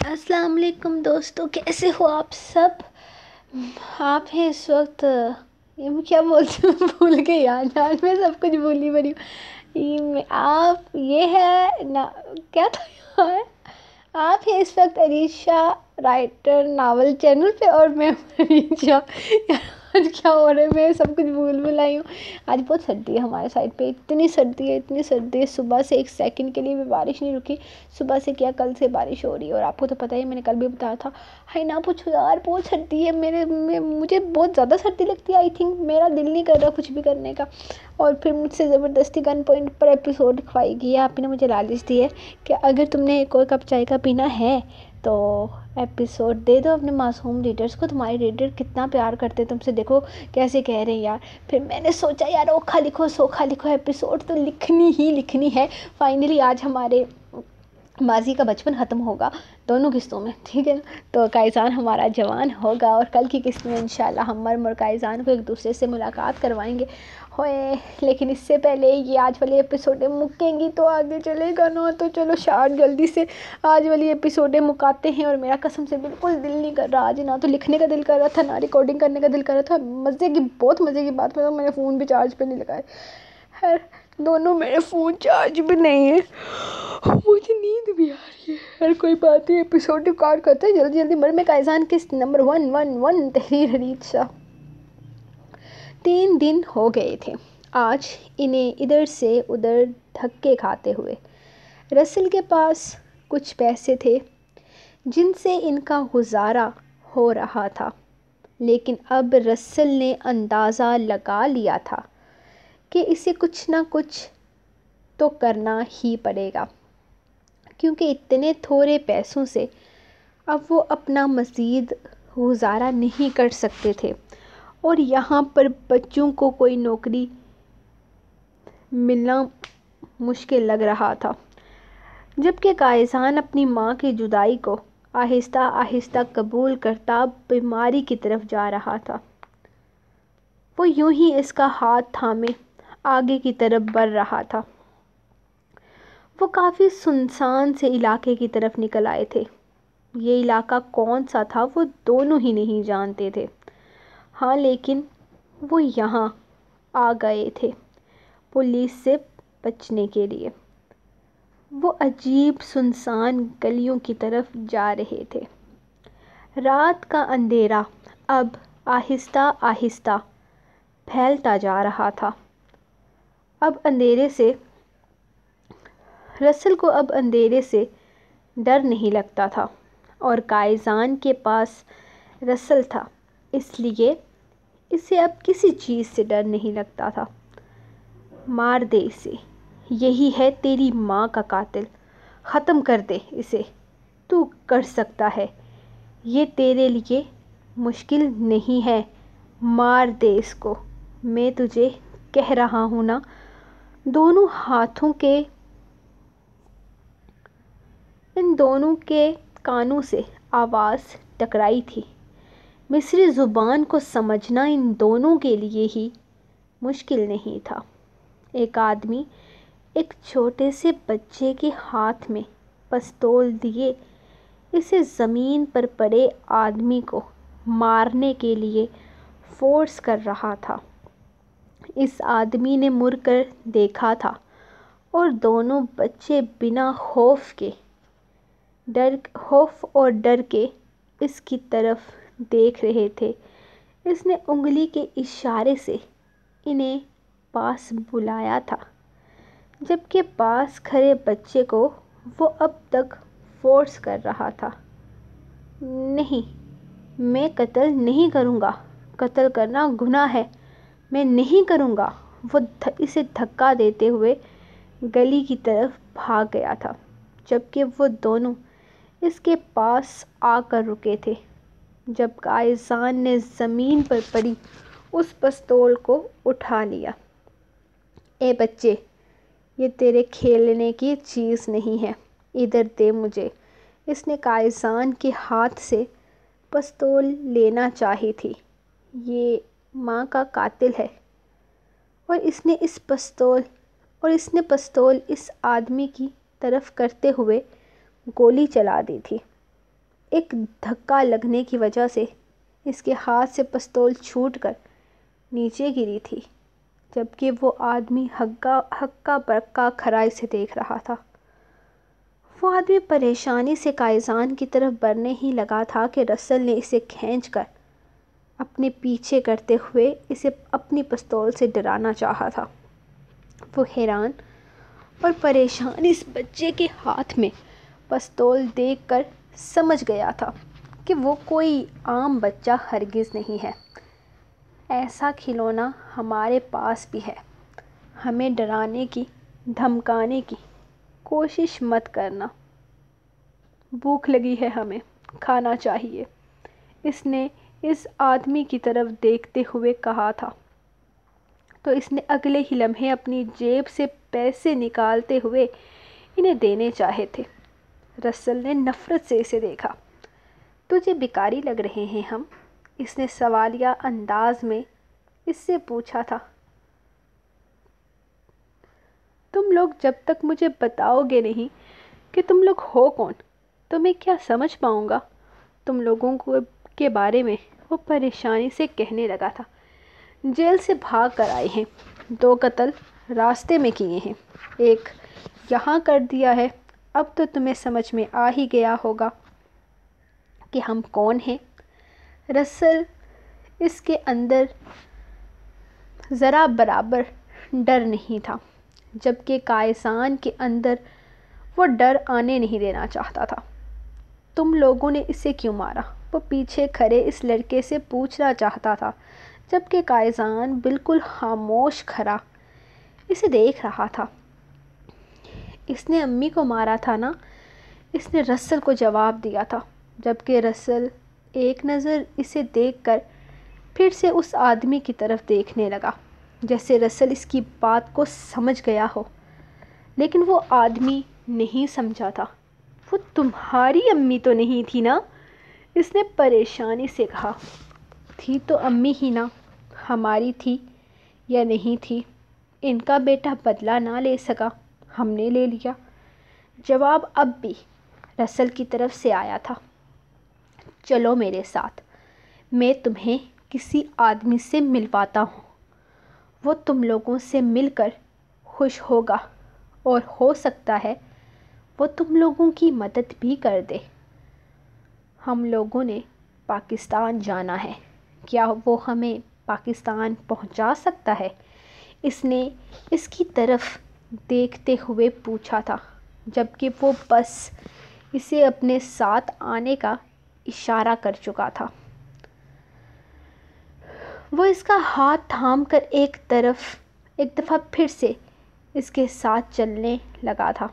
السلام علیکم دوستوں، کیسے ہو آپ سب؟ آپ ہیں اس وقت یہ کیا بولتے ہیں بھول گئی یار میں سب کچھ بھولی بڑی ہوں۔ آپ یہ ہے نا، کیا تھا یار؟ آپ ہیں اس وقت عریشہ رائٹر ناول چینل پہ اور میں عریشہ۔ آج کیا ہو رہا ہے، میں سب کچھ بھول آئی ہوں۔ آج بہت سردی ہے ہمارے سائڈ پہ، اتنی سردی ہے، صبح سے ایک سیکنڈ کے لیے بھی بارش نہیں رکی۔ صبح سے کیا کل سے بارش ہو رہی ہے، اور آپ کو تو پتہ ہی، میں نے کل بھی بتایا تھا۔ ہائی نہ پوچھو یار، بہت سردی ہے، مجھے بہت زیادہ سردی لگتی ہے۔ آئی تھنک میرا دل نہیں کر رہا کچھ بھی کرنے کا، اور پھر مجھ سے زبردستی گن پوائنٹ پر ایپیسوڈ کھوائی گئی ہے۔ آپ نے مجھے لالچ دی ہے کہ اگر تم نے ایک اور کپ چائے کا پینا ہے تو ایپیسوڈ دے دو اپنے معصوم ریڈرز کو۔ تمہارے ریڈر کتنا پیار کرتے تم سے، دیکھو کیسے کہہ رہے ہیں یار۔ پھر میں نے سوچا یار، اوکھا لکھو سوکھا لکھو، ایپیسوڈ تو لکھنی ہے۔ فائنلی آج ہمارے ماضی کا بچپن ختم ہوگا دونوں قسطوں میں، ٹھیک ہے نا؟ تو کائزان ہمارا جوان ہوگا، اور کل کی قسط میں انشاءاللہ ہم مر کائزان کو ایک دوسرے سے ملاقات کروائیں گے ہوئے۔ لیکن اس سے پہلے یہ آج والی ایپیسوڈیں مکیں گی تو آگے چلے گا نا، تو چلو شارٹ جلدی سے آج والی ایپیسوڈیں مکاتے ہیں۔ اور میرا قسم سے بالکل دل نہیں کر رہا آج، نہ تو لکھنے کا دل کر رہا تھا، نہ ریکارڈنگ کرنے کا دل کر رہا تھا۔ بہت مزے کی بات میں نے فون بھی چارج پہ نہیں لگائے، خیر دونوں میرے فون چارج بھی نہیں ہے، مجھے نیند بھی آ رہی ہے۔ ہر کوئی بات نہیں، ایپیسوڈ ریکارڈ کرتے ہیں جلدی مر میں کائزان قسط نمبر 111 تحریر حدید شاہ۔ 3 دن ہو گئے تھے آج انہیں ادھر سے ادھر دھکے کھاتے ہوئے۔ رسل کے پاس کچھ پیسے تھے جن سے ان کا گزارا ہو رہا تھا، لیکن اب رسل نے اندازہ لگا لیا تھا کہ اسے کچھ نہ کچھ تو کرنا ہی پڑے گا، کیونکہ اتنے تھوڑے پیسوں سے اب وہ اپنا مزید گزارا نہیں کر سکتے تھے، اور یہاں پر بچوں کو کوئی نوکری ملنا مشکل لگ رہا تھا، جبکہ کائزان اپنی ماں کی جدائی کو آہستہ آہستہ قبول کرتا بیماری کی طرف جا رہا تھا۔ وہ یوں ہی اس کا ہاتھ تھامے آگے کی طرف بڑھ رہا تھا۔ وہ کافی سنسان سے علاقے کی طرف نکل آئے تھے۔ یہ علاقہ کون سا تھا وہ دونوں ہی نہیں جانتے تھے، ہاں لیکن وہ یہاں آ گئے تھے پولیس سے بچنے کے لیے۔ وہ عجیب سنسان گلیوں کی طرف جا رہے تھے۔ رات کا اندھیرا اب آہستہ آہستہ پھیلتا جا رہا تھا۔ رسل کو اب اندھیرے سے ڈر نہیں لگتا تھا، اور کائزان کے پاس رسل تھا، اس لیے اسے اب کسی چیز سے ڈر نہیں لگتا تھا۔ مار دے اسے، یہی ہے تیری ماں کا قاتل، ختم کر دے اسے، تو کر سکتا ہے، یہ تیرے لیے مشکل نہیں ہے، مار دے اس کو، میں تجھے کہہ رہا ہوں نا۔ ان دونوں کے کانوں سے آواز ٹکرائی تھی۔ مصری زبان کو سمجھنا ان دونوں کے لیے ہی مشکل نہیں تھا۔ ایک آدمی ایک چھوٹے سے بچے کے ہاتھ میں پستول دیے اسے زمین پر پڑے آدمی کو مارنے کے لیے فورس کر رہا تھا۔ اس آدمی نے مڑ کر دیکھا تھا، اور دونوں بچے بنا خوف اور ڈر کے اس کی طرف دیکھ رہے تھے۔ اس نے انگلی کے اشارے سے انہیں پاس بلایا تھا، جبکہ پاس کھڑے بچے کو وہ اب تک فورس کر رہا تھا۔ نہیں، میں قتل نہیں کروں گا، قتل کرنا گناہ ہے، میں نہیں کروں گا۔ وہ اسے دھکا دیتے ہوئے گلی کی طرف بھاگ گیا تھا، جبکہ وہ دونوں اس کے پاس آ کر رکے تھے جب کائزان نے زمین پر پڑی اس پستول کو اٹھا لیا۔ اے بچے، یہ تیرے کھیلنے کی چیز نہیں ہے، ادھر دے مجھے۔ اس نے کائزان کے ہاتھ سے پستول لینا چاہی تھی۔ یہ ماں کا قاتل ہے، اور اس نے پستول اس آدمی کی طرف کرتے ہوئے گولی چلا دی تھی۔ ایک دھکا لگنے کی وجہ سے اس کے ہاتھ سے پستول چھوٹ کر نیچے گری تھی، جبکہ وہ آدمی ہکا بکا کھڑا اسے دیکھ رہا تھا۔ وہ آدمی پریشانی سے کائزان کی طرف بڑھنے ہی لگا تھا کہ رسل نے اسے کھینچ کر اپنے پیچھے کرتے ہوئے اسے اپنی پستول سے ڈرانا چاہا تھا۔ وہ حیران اور پریشان اس بچے کے ہاتھ میں پستول دیکھ کر سمجھ گیا تھا کہ وہ کوئی عام بچہ ہرگز نہیں ہے۔ ایسا کھلونا ہمارے پاس بھی ہے، ہمیں ڈرانے کی دھمکانے کی کوشش مت کرنا۔ بھوک لگی ہے، ہمیں کھانا چاہیے، اس نے اس آدمی کی طرف دیکھتے ہوئے کہا تھا، تو اس نے اگلے ہی لمحے اپنی جیب سے پیسے نکالتے ہوئے انہیں دینے چاہے تھے۔ رسل نے نفرت سے اسے دیکھا۔ تجھے بیکاری لگ رہے ہیں ہم؟ اس نے سوالیہ انداز میں اس سے پوچھا تھا۔ تم لوگ جب تک مجھے بتاؤ گے نہیں کہ تم لوگ ہو کون تو میں کیا سمجھ پاؤں گا تم لوگوں کے بارے میں، وہ پریشانی سے کہنے لگا تھا۔ جیل سے بھاگ کر آئے ہیں، 2 قتل راستے میں کیے ہیں، 1 یہاں کر دیا ہے۔ اب تو تمہیں سمجھ میں آ ہی گیا ہوگا کہ ہم کون ہیں۔ رسل اس کے اندر ذرا برابر ڈر نہیں تھا، جبکہ کائزان کے اندر وہ ڈر آنے نہیں دینا چاہتا تھا۔ تم لوگوں نے اسے کیوں مارا؟ وہ پیچھے کھڑے اس لڑکے سے پوچھنا چاہتا تھا، جبکہ کائزان بالکل خاموش کھڑا اسے دیکھ رہا تھا۔ اس نے امی کو مارا تھا نا؟ اس نے رسل کو جواب دیا تھا، جبکہ رسل ایک نظر اسے دیکھ کر پھر سے اس آدمی کی طرف دیکھنے لگا، جیسے رسل اس کی بات کو سمجھ گیا ہو، لیکن وہ آدمی نہیں سمجھا تھا۔ وہ تمہاری امی تو نہیں تھی نا؟ اس نے پریشانی سے کہا۔ تھی تو امی ہی نا، ہماری تھی یا نہیں تھی، ان کا بیٹا بدلہ نہ لے سکا، ہم نے لے لیا۔ جواب اب بھی رسل کی طرف سے آیا تھا۔ چلو میرے ساتھ، میں تمہیں کسی آدمی سے ملواتا ہوں، وہ تم لوگوں سے مل کر خوش ہوگا اور ہو سکتا ہے وہ تم لوگوں کی مدد بھی کر دے۔ ہم لوگوں نے پاکستان جانا ہے، کیا وہ ہمیں پاکستان پہنچا سکتا ہے؟ اس نے اس کی طرف دیکھتے ہوئے پوچھا تھا، جبکہ وہ بس اسے اپنے ساتھ آنے کا اشارہ کر چکا تھا۔ وہ اس کا ہاتھ تھام کر ایک دفعہ پھر سے اس کے ساتھ چلنے لگا تھا۔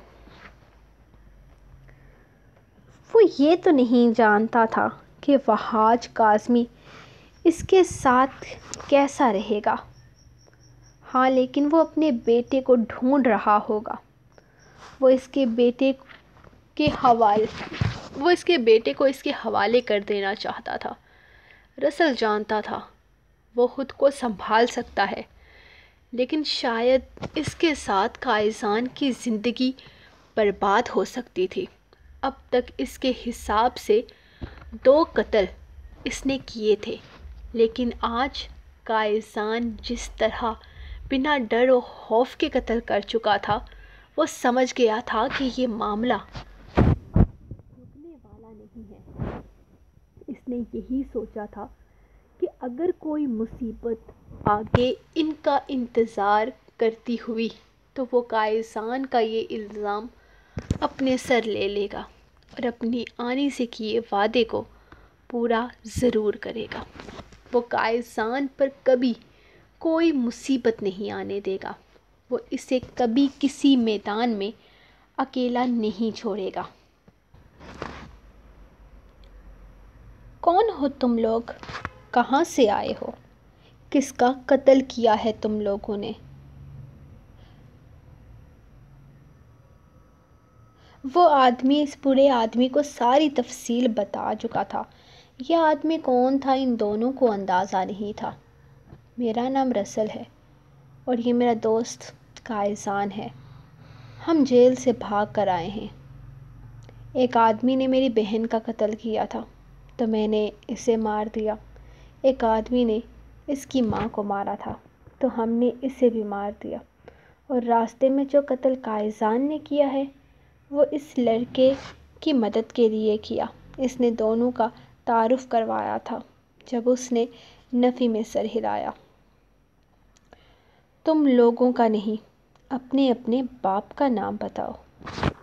وہ یہ تو نہیں جانتا تھا کہ وحاج کاظمی اس کے ساتھ کیسا رہے گا۔ ہاں، لیکن وہ اپنے بیٹے کو ڈھونڈ رہا ہوگا۔ وہ اس کے بیٹے کو اس کے حوالے کر دینا چاہتا تھا۔ رسل جانتا تھا وہ خود کو سنبھال سکتا ہے، لیکن شاید اس کے ساتھ کائزان کی زندگی برباد ہو سکتی تھی۔ اب تک اس کے حساب سے 2 قتل اس نے کیے تھے، لیکن آج کائزان جس طرح بنا ڈر و خوف کے قتل کر چکا تھا، وہ سمجھ گیا تھا کہ یہ معاملہ رکنے والا نہیں ہے۔ اس نے یہی سوچا تھا کہ اگر کوئی مصیبت آگے ان کا انتظار کرتی ہوئی تو وہ کائزان کا یہ الزام اپنے سر لے لے گا اور اپنی آنی سے کیے وعدے کو پورا ضرور کرے گا۔ وہ کائزان پر کبھی کوئی مصیبت نہیں آنے دے گا، وہ اسے کبھی کسی میدان میں اکیلا نہیں چھوڑے گا۔ کون ہو تم لوگ؟ کہاں سے آئے ہو؟ کس کا قتل کیا ہے تم لوگوں نے؟ وہ آدمی اس برے آدمی کو ساری تفصیل بتا چکا تھا۔ یہ آدمی کون تھا ان دونوں کو اندازہ نہیں تھا۔ میرا نام رسل ہے اور یہ میرا دوست کائزان ہے، ہم جیل سے بھاگ کر آئے ہیں۔ ایک آدمی نے میری بہن کا قتل کیا تھا تو میں نے اسے مار دیا۔ ایک آدمی نے اس کی ماں کو مارا تھا تو ہم نے اسے بھی مار دیا۔ اور راستے میں جو قتل قائزان نے کیا ہے وہ اس لڑکے کی مدد کے لیے کیا۔ اس نے دونوں کا تعارف کروایا تھا جب اس نے نفی میں سر ہلایا۔ تم لوگوں کا نہیں، اپنے اپنے باپ کا نام بتاؤ،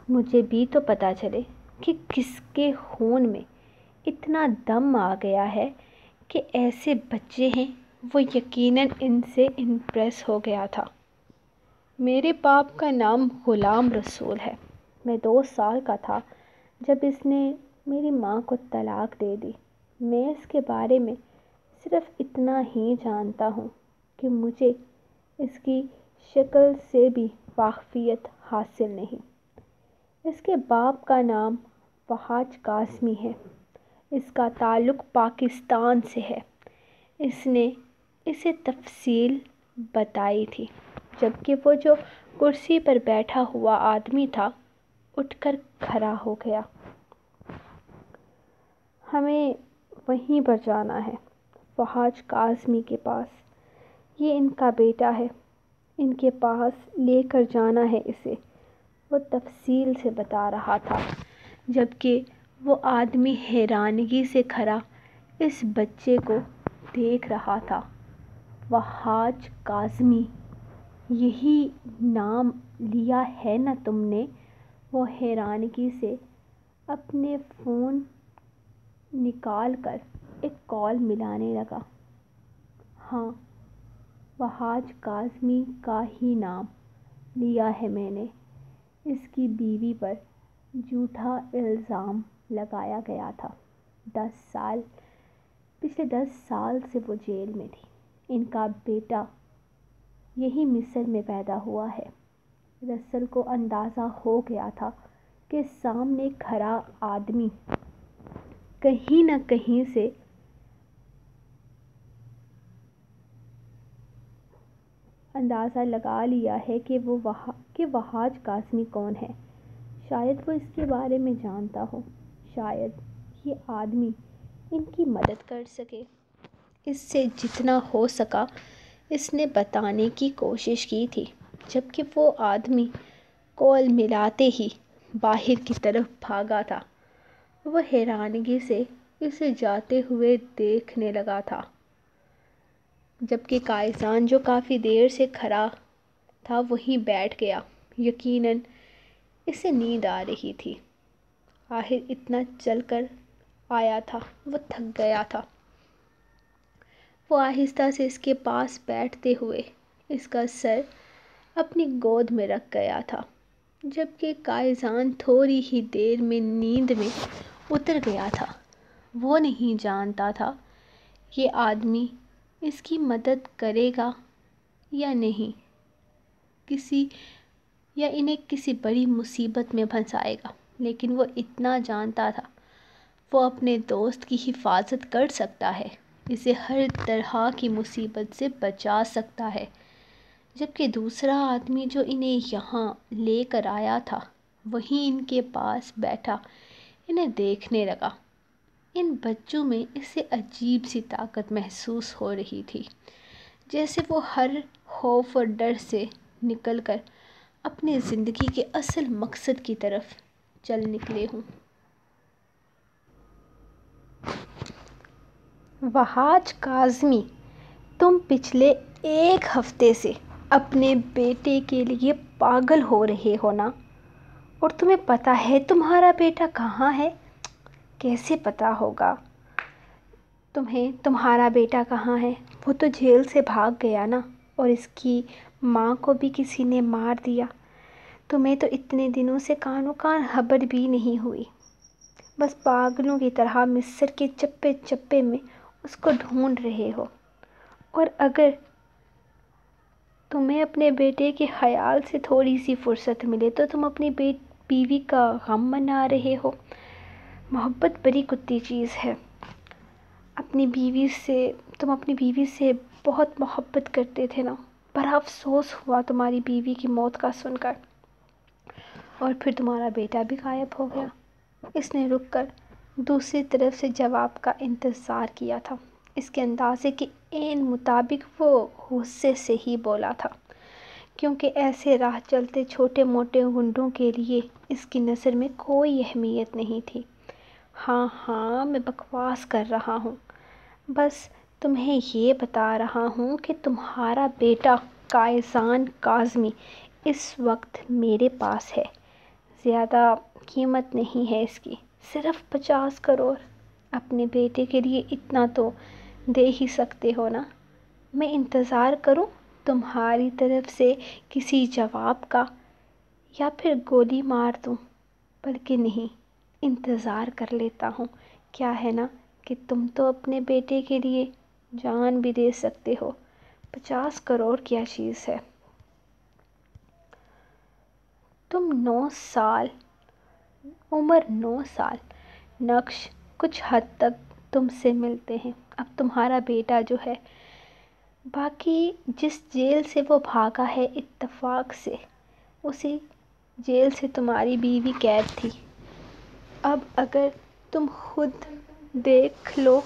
مجھے بھی تو پتہ چلے کہ کس کے خون میں اتنا دم آ گیا ہے کہ ایسے بچے ہیں۔ وہ یقیناً ان سے امپریس ہو گیا تھا۔ میرے باپ کا نام غلام رسول ہے۔ میں 2 سال کا تھا جب اس نے میری ماں کو طلاق دے دی۔ میں اس کے بارے میں صرف اتنا ہی جانتا ہوں کہ مجھے اس کی شکل سے بھی واقفیت حاصل نہیں۔ اس کے باپ کا نام وحاج کاظمی ہے۔ اس کا تعلق پاکستان سے ہے۔ اس نے اسے تفصیل بتائی تھی جبکہ وہ جو کرسی پر بیٹھا ہوا آدمی تھا اٹھ کر کھڑا ہو گیا۔ ہمیں وہیں پر جانا ہے، وحاج کاظمی کے پاس۔ یہ ان کا بیٹا ہے، ان کے پاس لے کر جانا ہے اسے، وہ تفصیل سے بتا رہا تھا جبکہ وہ آدمی حیرانگی سے کھڑا اس بچے کو دیکھ رہا تھا۔ وحاج کاظمی، یہی نام لیا ہے نا تم نے؟ وہ حیرانگی سے اپنے فون نکال کر ایک کال ملانے لگا۔ ہاں، وحاج کاظمی کا ہی نام لیا ہے میں نے۔ اس کی بیوی پر جھوٹا الزام لگایا گیا تھا۔ پچھلے 10 سال سے وہ جیل میں تھی۔ ان کا بیٹا یہی مصر میں پیدا ہوا ہے۔ رسل کو اندازہ ہو گیا تھا کہ سامنے کھڑا آدمی کہیں نہ کہیں سے اندازہ لگا لیا ہے کہ وحاج کاظمی کون ہے۔ شاید وہ اس کے بارے میں جانتا ہو، شاید یہ آدمی ان کی مدد کر سکے۔ اس سے جتنا ہو سکا اس نے بتانے کی کوشش کی تھی جبکہ وہ آدمی کال ملاتے ہی باہر کی طرف بھاگا تھا۔ وہ حیرانگی سے اسے جاتے ہوئے دیکھنے لگا تھا جبکہ قائزان جو کافی دیر سے کھڑا تھا وہیں بیٹھ گیا۔ یقیناً اسے نیند آ رہی تھی۔ آخر اتنا چل کر آیا تھا، وہ تھک گیا تھا۔ وہ آہستہ سے اس کے پاس بیٹھتے ہوئے اس کا سر اپنی گود میں رکھ گیا تھا جبکہ قائزان تھوڑی ہی دیر میں نیند میں اتر گیا تھا۔ وہ نہیں جانتا تھا یہ آدمی اس کی مدد کرے گا یا نہیں، یا انہیں کسی بڑی مصیبت میں پھنسائے گا، لیکن وہ اتنا جانتا تھا وہ اپنے دوست کی حفاظت کر سکتا ہے، اسے ہر طرح کی مصیبت سے بچا سکتا ہے۔ جبکہ دوسرا آدمی جو انہیں یہاں لے کر آیا تھا وہیں ان کے پاس بیٹھا انہیں دیکھنے لگا۔ ان بچوں میں اسے عجیب سی طاقت محسوس ہو رہی تھی، جیسے وہ ہر خوف اور ڈر سے نکل کر اپنی زندگی کے اصل مقصد کی طرف چل نکلے ہوں۔ وحاج کاظمی، تم پچھلے 1 ہفتے سے اپنے بیٹے کے لیے پاگل ہو رہے ہو نا؟ اور تمہیں پتہ ہے تمہارا بیٹا کہاں ہے؟ کیسے پتہ ہوگا تمہیں تمہارا بیٹا کہاں ہے؟ وہ تو جیل سے بھاگ گیا نا، اور اس کی ماں کو بھی کسی نے مار دیا۔ تمہیں تو اتنے دنوں سے کانوں کان خبر بھی نہیں ہوئی، بس پاگلوں کی طرح مصر کے چپے چپے میں اس کو ڈھونڈ رہے ہو۔ اور اگر تمہیں اپنے بیٹے کے خیال سے تھوڑی سی فرصت ملے تو تم اپنی بیوی کا غم منا رہے ہو۔ محبت بڑی کتی چیز ہے۔ تم اپنی بیوی سے بہت محبت کرتے تھے نا؟ بڑا افسوس ہوا تمہاری بیوی کی موت کا سن کر، اور پھر تمہارا بیٹا بھی غائب ہو گیا۔ اس نے رک کر دوسری طرف سے جواب کا انتظار کیا تھا۔ اس کے اندازے کے عین مطابق وہ غصے سے ہی بولا تھا، کیونکہ ایسے راہ چلتے چھوٹے موٹے گنڈوں کے لیے اس کی نظر میں کوئی اہمیت نہیں تھی۔ ہاں میں بکواس کر رہا ہوں، بس تمہیں یہ بتا رہا ہوں کہ تمہارا بیٹا کائزان کاظمی اس وقت میرے پاس ہے۔ زیادہ قیمت نہیں ہے اس کی، صرف 50 کروڑ۔ اپنے بیٹے کے لیے اتنا تو دے ہی سکتے ہو نا؟ میں انتظار کروں تمہاری طرف سے کسی جواب کا، یا پھر گولی مار دوں؟ بلکہ نہیں، انتظار کر لیتا ہوں۔ کیا ہے نا کہ تم تو اپنے بیٹے کے لیے جان بھی دے سکتے ہو۔ 50 کروڑ کیا چیز ہے؟ عمر 9 سال، نقش کچھ حد تک تم سے ملتے ہیں۔ اب تمہارا بیٹا جو ہے، باقی جس جیل سے وہ بھاگا ہے اتفاق سے اسی جیل سے تمہاری بیوی قید تھی۔ اب اگر تم خود دیکھ لو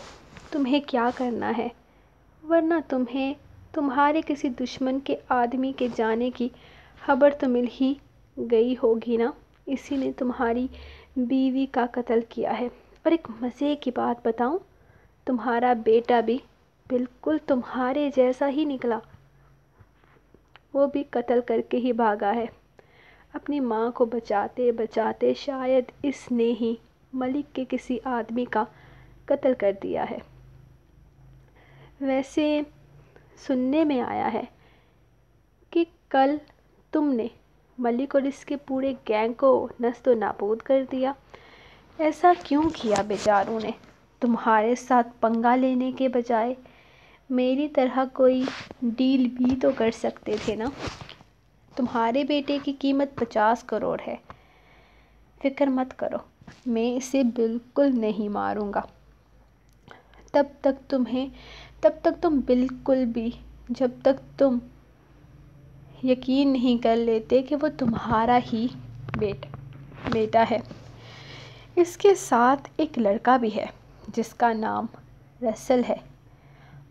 تمہیں کیا کرنا ہے، ورنہ تمہیں تمہارے کسی دشمن کے آدمی کے جانے کی خبر تو مل ہی گئی ہوگی نا؟ اسی نے تمہاری بیوی کا قتل کیا ہے۔ اور ایک مزے کی بات بتاؤں، تمہارا بیٹا بھی بالکل تمہارے جیسا ہی نکلا۔ وہ بھی قتل کر کے ہی بھاگا ہے۔ اپنی ماں کو بچاتے بچاتے شاید اس نے ہی ملک کے کسی آدمی کا قتل کر دیا ہے۔ ویسے سننے میں آیا ہے کہ کل تم نے ملک اور اس کے پورے گینگ کو نیست و نابود کر دیا۔ ایسا کیوں کیا بیچاروں نے؟ تمہارے ساتھ پنگا لینے کے بجائے میری طرح کوئی ڈیل بھی تو کر سکتے تھے نا؟ تمہارے بیٹے کی قیمت 50 کروڑ ہے۔ فکر مت کرو، میں اسے بالکل نہیں ماروں گا۔ تب تک تم بالکل بھی، جب تک تم یقین نہیں کر لیتے کہ وہ تمہارا ہی بیٹا ہے۔ اس کے ساتھ ایک لڑکا بھی ہے جس کا نام رسل ہے۔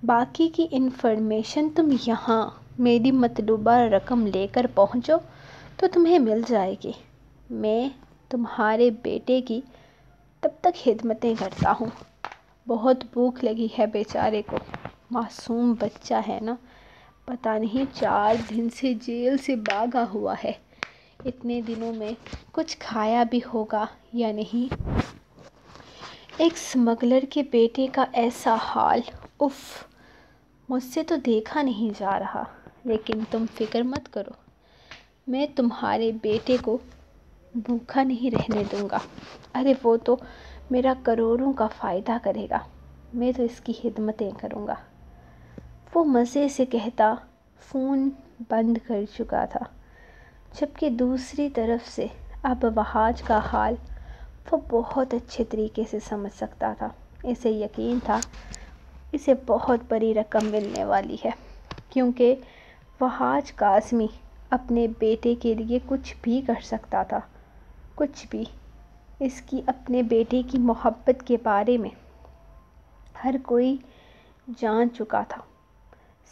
باقی کی انفارمیشن تم یہاں میری مطلوبہ رقم لے کر پہنچو تو تمہیں مل جائے گی۔ میں تمہارے بیٹے کی تب تک خدمتیں کرتا ہوں۔ بہت بھوک لگی ہے بیچارے کو، معصوم بچہ ہے نا، پتہ نہیں 4 دن سے جیل سے بھاگا ہوا ہے۔ اتنے دنوں میں کچھ کھایا بھی ہوگا یا نہیں۔ ایک اسمگلر کے بیٹے کا ایسا حال، اف، مجھ سے تو دیکھا نہیں جا رہا۔ لیکن تم فکر مت کرو، میں تمہارے بیٹے کو بھوکا نہیں رہنے دوں گا۔ ارے وہ تو میرا کروڑوں کا فائدہ کرے گا، میں تو اس کی خدمتیں کروں گا۔ وہ مزے سے کہتا فون بند کر چکا تھا، جبکہ دوسری طرف سے اب وحاج کا حال وہ بہت اچھے طریقے سے سمجھ سکتا تھا۔ اسے یقین تھا اسے بہت بڑی رقم ملنے والی ہے، کیونکہ وحاج کاظمی اپنے بیٹے کے لیے کچھ بھی کر سکتا تھا، کچھ بھی۔ اس کی اپنے بیٹے کی محبت کے بارے میں ہر کوئی جان چکا تھا۔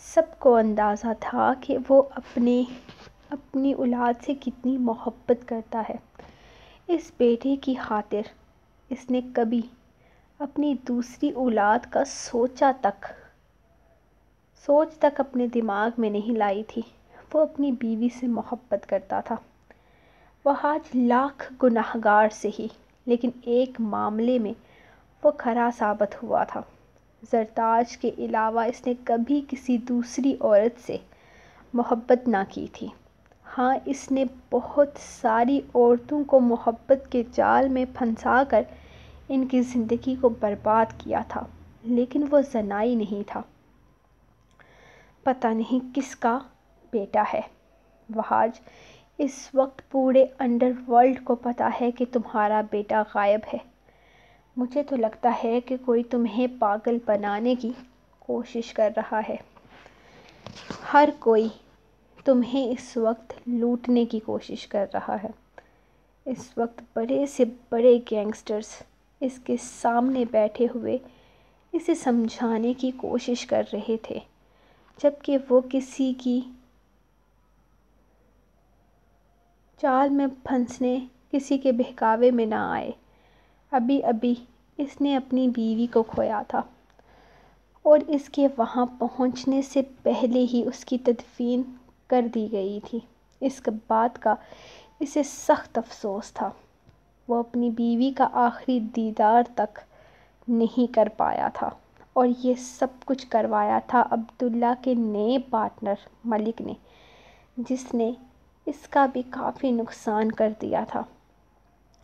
سب کو اندازہ تھا کہ وہ اپنی اولاد سے کتنی محبت کرتا ہے۔ اس بیٹے کی خاطر اس نے کبھی اپنی دوسری اولاد کا سوچ تک اپنے دماغ میں نہیں لائی تھی۔ وہ اپنی بیوی سے محبت کرتا تھا، وحاج لاکھ گنہگار سے ہی، لیکن ایک معاملے میں وہ کھرا ثابت ہوا تھا۔ زرتاج کے علاوہ اس نے کبھی کسی دوسری عورت سے محبت نہ کی تھی۔ ہاں، اس نے بہت ساری عورتوں کو محبت کے جال میں پھنسا کر ان کی زندگی کو برباد کیا تھا، لیکن وہ زنائی نہیں تھا۔ پتہ نہیں کس کا بیٹا ہے۔ وحاج، اس وقت پورے انڈر ورلڈ کو پتہ ہے کہ تمہارا بیٹا غائب ہے۔ مجھے تو لگتا ہے کہ کوئی تمہیں پاگل بنانے کی کوشش کر رہا ہے۔ ہر کوئی تمہیں اس وقت لوٹنے کی کوشش کر رہا ہے۔ اس وقت بڑے سے بڑے گینگسٹرز اس کے سامنے بیٹھے ہوئے اسے سمجھانے کی کوشش کر رہے تھے، جبکہ وہ کسی کی چال میں پھنسنے، کسی کے بہکاوے میں نہ آئے۔ ابھی ابھی اس نے اپنی بیوی کو کھویا تھا اور اس کے وہاں پہنچنے سے پہلے ہی اس کی تدفین کر دی گئی تھی۔ اس بات کا اسے سخت افسوس تھا۔ وہ اپنی بیوی کا آخری دیدار تک نہیں کر پایا تھا، اور یہ سب کچھ کروایا تھا عبداللہ کے نئے پارٹنر ملک نے، جس نے اس کا بھی کافی نقصان کر دیا تھا۔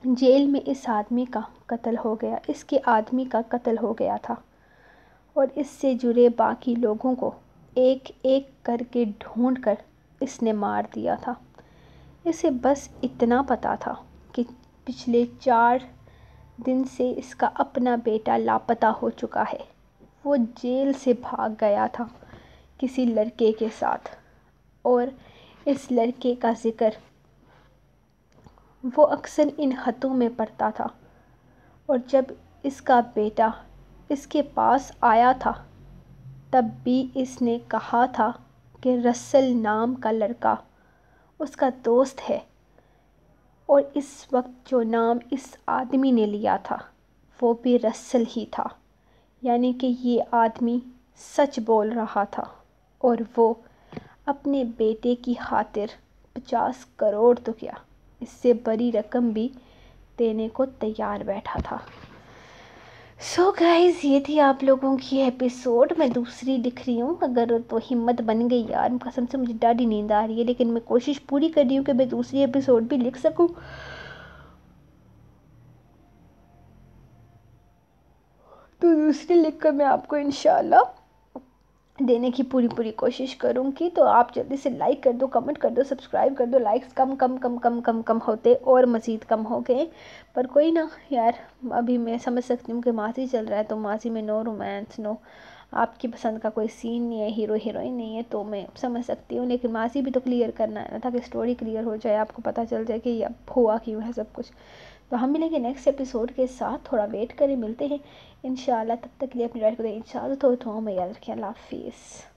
جیل میں اس آدمی کا قتل ہو گیا، اس کے آدمی کا قتل ہو گیا تھا، اور اس سے جڑے باقی لوگوں کو ایک ایک کر کے ڈھونڈ کر اس نے مار دیا تھا۔ اسے بس اتنا پتا تھا کہ پچھلے 4 دن سے اس کا اپنا بیٹا لاپتہ ہو چکا ہے۔ وہ جیل سے بھاگ گیا تھا کسی لڑکے کے ساتھ، اور اس لڑکے کا ذکر وہ اکثر ان خطوں میں پڑھتا تھا، اور جب اس کا بیٹا اس کے پاس آیا تھا تب بھی اس نے کہا تھا کہ رسل نام کا لڑکا اس کا دوست ہے، اور اس وقت جو نام اس آدمی نے لیا تھا وہ بھی رسل ہی تھا، یعنی کہ یہ آدمی سچ بول رہا تھا، اور وہ اپنے بیٹے کی خاطر 50 کروڑ تو کیا، اس سے بڑی رقم بھی دینے کو تیار بیٹھا تھا۔ سو گائز، یہ تھی آپ لوگوں کی ایپیسوڈ۔ میں دوسری لکھ رہی ہوں، اگر تو ہمت بن گئی یار، قسم سے مجھے ڈاڈی نیند آ رہی ہے، لیکن میں کوشش پوری کر رہی ہوں کہ میں دوسری ایپیسوڈ بھی لکھ سکوں۔ تو دوسری لکھ کر میں آپ کو انشاءاللہ دینے کی پوری کوشش کروں گی۔ تو آپ جلدی سے لائک کر دو، کمنٹ کر دو، سبسکرائب کر دو۔ لائکس کم ہوتے اور مزید کم ہو گئے، پر کوئی نہ یار، ابھی میں سمجھ سکتی ہوں کہ ماضی چل رہا ہے، تو ماضی میں نو رومانس، نو آپ کی پسند کا کوئی سین نہیں ہے، ہیرو ہیروئن نہیں ہے، تو میں سمجھ سکتی ہوں، لیکن ماضی بھی تو کلیئر کرنا ہے نا، تاکہ سٹوری کلیئر ہو جائے، آپ کو پتہ چل جائے کہ یہ اب ہوا کیوں ہے سب کچھ۔ تو ہم ملیں گے نیکسٹ ایپیسوڈ کے ساتھ، تھوڑا ویٹ کریں، ملتے ہیں انشاءاللہ۔ تب تک کے لیے اپنی ڈائٹ کو دیں اجازت ہو تو میں یاد رکھیں۔ اللہ حافظ۔